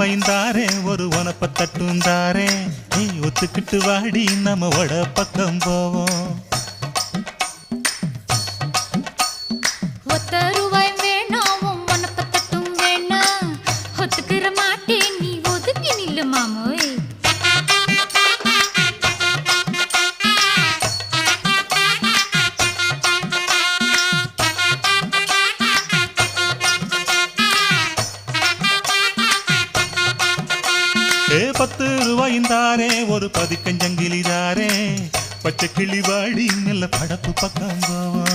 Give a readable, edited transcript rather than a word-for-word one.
ரூபாய்ந்தாரே ஒரு உனப்ப தட்டுந்தாரே ஒத்துக்கிட்டு வாடி நம்ம வட பக்கம் போவோம். ஒத்த ரூபாய் வேணாம் உனப்ப தட்டும் வேணாம் ஒத்துக்கிற மாட்டேன் நீ ஒதுங்கி நில்லு மாமோய். ரூபாய்ந்தாரே ஒரு பதிக்கஞ்சங்கிலிதாரே பச்சை கிளி வாடி நல்ல படப்பு பக்கம் போவோம்.